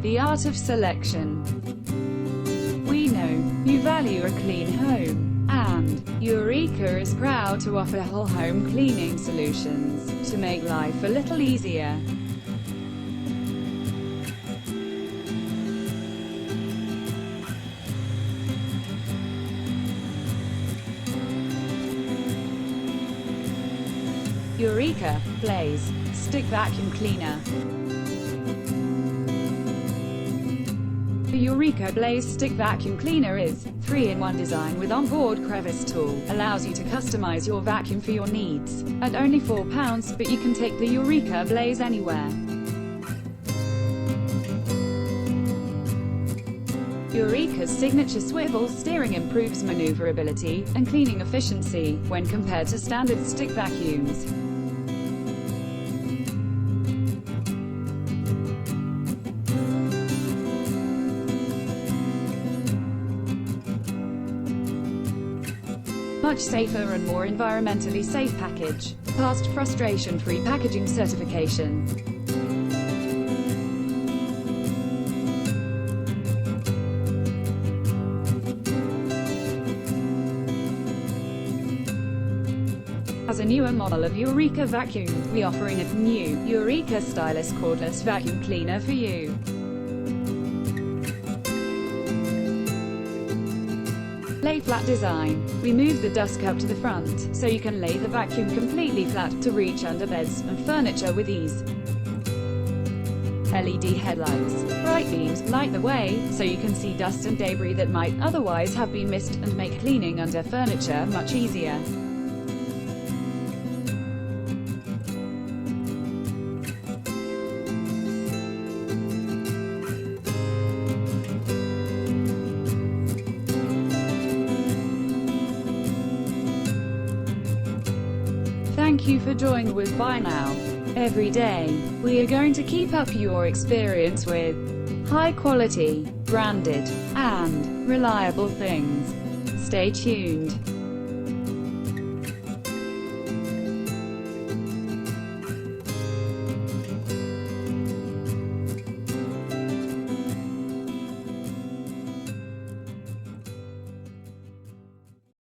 the art of selection. We know you value a clean home, and Eureka is proud to offer whole home cleaning solutions to make life a little easier. Eureka Blaze Stick Vacuum Cleaner. The Eureka Blaze Stick Vacuum Cleaner is 3-in-1 design with onboard crevice tool. Allows you to customize your vacuum for your needs. At only £4, but you can take the Eureka Blaze anywhere. Eureka's signature swivel steering improves maneuverability and cleaning efficiency when compared to standard stick vacuums. Much safer and more environmentally safe package. Past frustration-free packaging certification. As a newer model of Eureka vacuum, we're offering a new Eureka Stylus Cordless vacuum cleaner for you. Lay flat design. We move the dust cup to the front, so you can lay the vacuum completely flat to reach under beds and furniture with ease. LED headlights. Bright beams light the way, so you can see dust and debris that might otherwise have been missed and make cleaning under furniture much easier. Thank you for joining with BuyNow. Every day, we are going to keep up your experience with high quality, branded, and reliable things. Stay tuned.